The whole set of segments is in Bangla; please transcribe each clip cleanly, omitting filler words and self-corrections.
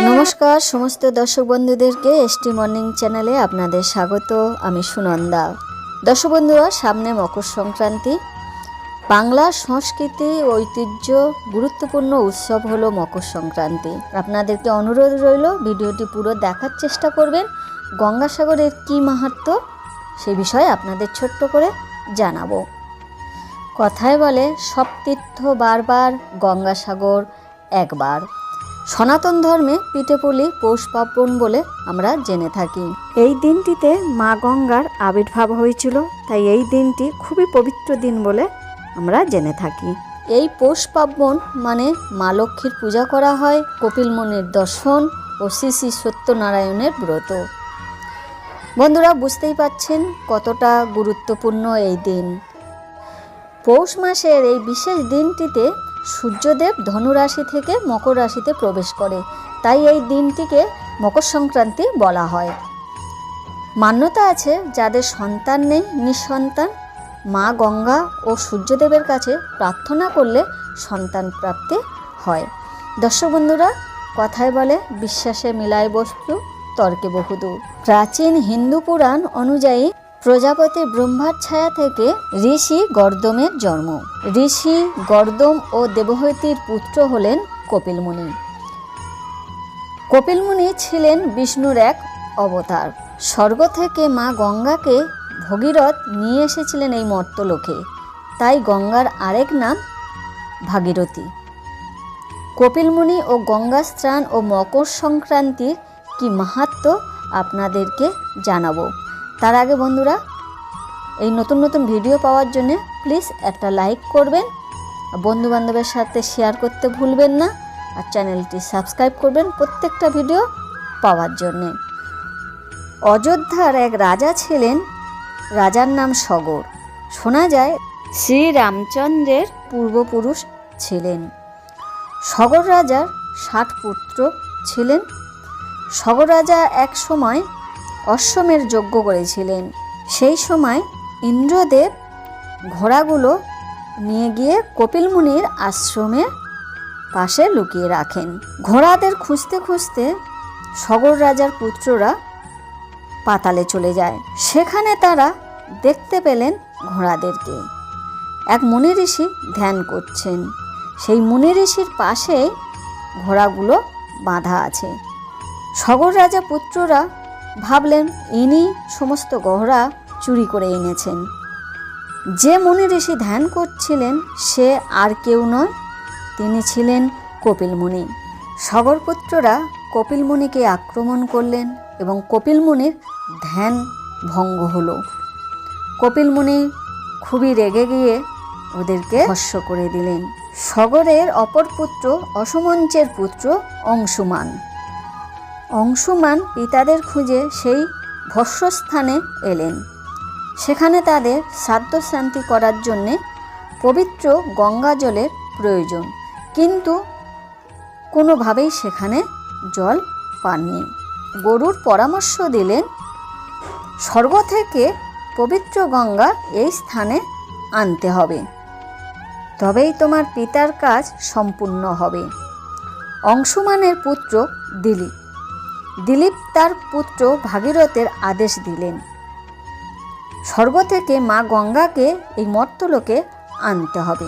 নমস্কার সমস্ত দর্শক বন্ধুদেরকে এসটি মর্নিং চ্যানেলে আপনাদের স্বাগত। আমি সুনন্দা। দর্শক বন্ধুরা, সামনে মকর সংক্রান্তি। বাংলার সংস্কৃতি ঐতিহ্য গুরুত্বপূর্ণ উৎসব হলো মকর সংক্রান্তি। আপনাদেরকে অনুরোধ রইল ভিডিওটি পুরো দেখার চেষ্টা করবেন। গঙ্গাসাগরের কী মাহাত্ম্য সে বিষয়ে আপনাদের ছোট্ট করে জানাবো। কথায় বলে সব তীর্থ বারবার, গঙ্গাসাগর একবার। সনাতন ধর্মে পিঠেপুলি পৌষ পার্বণ বলে আমরা জেনে থাকি। এই দিনটিতে মা গঙ্গার আবির্ভাব হয়েছিল, তাই এই দিনটি খুবই পবিত্র দিন বলে আমরা জেনে থাকি। এই পৌষ পার্বণ মানে মা লক্ষ্মীর পূজা করা হয়, কপিল মুনির দর্শন ও শ্রী শ্রী সত্যনারায়ণের ব্রত। বন্ধুরা, বুঝতেই পাচ্ছেন কতটা গুরুত্বপূর্ণ এই দিন। পৌষ মাসের এই বিশেষ দিনটিতে সূর্যদেব ধনুরাশি থেকে মকর রাশিতে প্রবেশ করে, তাই এই দিনটিকে মকর সংক্রান্তি বলা হয়। মান্যতা আছে, যাদের সন্তান নেই, নিঃসন্তান, মা গঙ্গা ও সূর্যদেবের কাছে প্রার্থনা করলে সন্তান প্রাপ্তি হয়। দর্শক বন্ধুরা, কথায় বলে বিশ্বাসে মিলায় বস্তু, তর্কে বহুদূর। প্রাচীন হিন্দু পুরাণ অনুযায়ী প্রজাপতি ব্রহ্মার ছায়া থেকে ঋষি গর্দমের জন্ম। ঋষি গর্দম ও দেবহূতির পুত্র হলেন কপিল মুনি। কপিল মুনি ছিলেন বিষ্ণুর এক অবতার। স্বর্গ থেকে মা গঙ্গাকে ভগীরথ নিয়ে এসেছিলেন এই মর্তলোকে, তাই গঙ্গার আরেক নাম ভাগীরথী। কপিল মুনি ও গঙ্গা স্নান ও মকর সংক্রান্তির কি মাহাত্ম্য আপনাদেরকে জানাবো। তার আগে বন্ধুরা, এই নতুন নতুন ভিডিও পাওয়ার জন্য প্লিজ একটা লাইক করবেন, বন্ধুবান্ধবের সাথে শেয়ার করতে ভুলবেন না, আর চ্যানেলটি সাবস্ক্রাইব করবেন প্রত্যেকটা ভিডিও পাওয়ার জন্যে। অযোধ্যার এক রাজা ছিলেন, রাজার নাম সগর। শোনা যায় শ্রীরামচন্দ্রের পূর্বপুরুষ ছিলেন। সগর রাজার 60 পুত্র ছিলেন। সগর রাজা এক সময় অশ্বমের যজ্ঞ করেছিলেন। সেই সময় ইন্দ্রদেব ঘোড়াগুলো নিয়ে গিয়ে কপিল মুনির আশ্রমের পাশে লুকিয়ে রাখেন। ঘোড়াদের খুঁজতে খুঁজতে সগর রাজার পুত্ররা পাতালে চলে যায়। সেখানে তারা দেখতে পেলেন ঘোড়াদেরকে এক মুনি ঋষি ধ্যান করছেন। সেই মুনি ঋষির পাশেই ঘোড়াগুলো বাঁধা আছে। সগর রাজা পুত্ররা ভাবলেন ইনি সমস্ত ঘোড়া চুরি করে এনেছেন। যে মুনি ঋষি ধ্যান করছিলেন সে আর কেউ নয়, তিনি ছিলেন কপিল মুনি। সগর পুত্ররা কপিল মুনিকে আক্রমণ করলেন এবং কপিল মুনির ধ্যান ভঙ্গ হলো। কপিল মুনি খুবই রেগে গিয়ে ওদেরকে ভস্ম করে দিলেন। সগরের অপর পুত্র অসমঞ্চের পুত্র অংশুমান। অংশুমান পিতাদের খুঁজে সেই ভস্মস্থানে এলেন। সেখানে তাদের শ্রাদ্ধ শান্তি করার জন্যে পবিত্র গঙ্গা জলের প্রয়োজন, কিন্তু কোনোভাবেই সেখানে জল পাননি। গরুর পরামর্শ দিলেন, স্বর্গ থেকে পবিত্র গঙ্গা এই স্থানে আনতে হবে, তবেই তোমার পিতার কাজ সম্পূর্ণ হবে। অংশুমানের পুত্র দিলীপ তার পুত্র ভাগীরথের আদেশ দিলেন, স্বর্গ থেকে মা গঙ্গাকে এই মর্তলোকে আনতে হবে।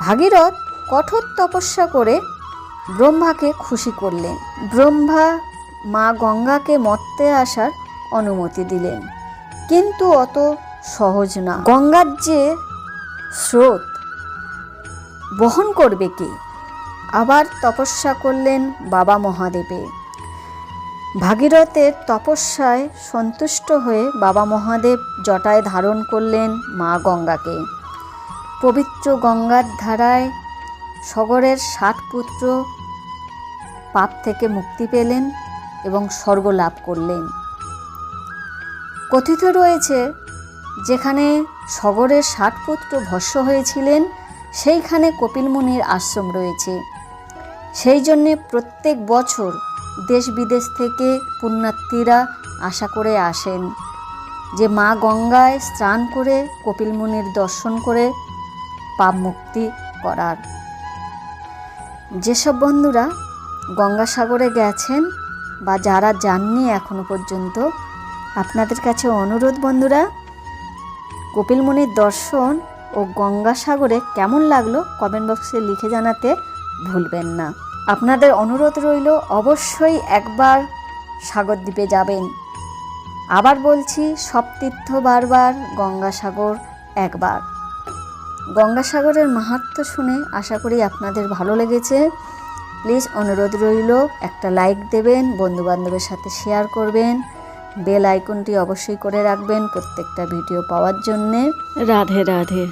ভাগীরথ কঠোর তপস্যা করে ব্রহ্মাকে খুশি করলেন। ব্রহ্মা মা গঙ্গাকে মর্তে আসার অনুমতি দিলেন, কিন্তু অত সহজ না। গঙ্গার যে স্রোত বহন করবে কে? আবার তপস্যা করলেন বাবা মহাদেবে। ভাগীরথের তপস্যায় সন্তুষ্ট হয়ে বাবা মহাদেব জটায় ধারণ করলেন মা গঙ্গাকে। পবিত্র গঙ্গার ধারায় সগরের 60 পুত্র পাপ থেকে মুক্তি পেলেন এবং স্বর্গ লাভ করলেন। কথিত রয়েছে, যেখানে সগরের 60 পুত্র ভস্ম হয়েছিলেন সেইখানে কপিল মুনির আশ্রম রয়েছে। সেই জন্যে প্রত্যেক বছর দেশ বিদেশ থেকে পুণ্যার্থীরা আশা করে আসেন যে মা গঙ্গায় স্নান করে কপিল মুনির দর্শন করে পাপ মুক্তি করার। যেসব বন্ধুরা গঙ্গাসাগরে গেছেন বা যারা যাননি এখনো পর্যন্ত, আপনাদের কাছে অনুরোধ বন্ধুরা, কপিল মুনির দর্শন ও গঙ্গাসাগরে কেমন লাগলো কমেন্ট বক্সে লিখে জানাতে ভুলবেন না। আপনাদের অনুরোধ রইল অবশ্যই একবার সাগরদ্বীপে যাবেন। আবার বলছি, সব তীর্থ বারবার, গঙ্গাসাগর একবার। গঙ্গাসাগরের মাহাত্ম্য শুনে আশা করি আপনাদের ভালো লেগেছে। প্লিজ অনুরোধ রইল একটা লাইক দেবেন, বন্ধুবান্ধবের সাথে শেয়ার করবেন, বেল আইকনটি অবশ্যই করে রাখবেন প্রত্যেকটা ভিডিও পাওয়ার জন্যে। রাধে রাধে।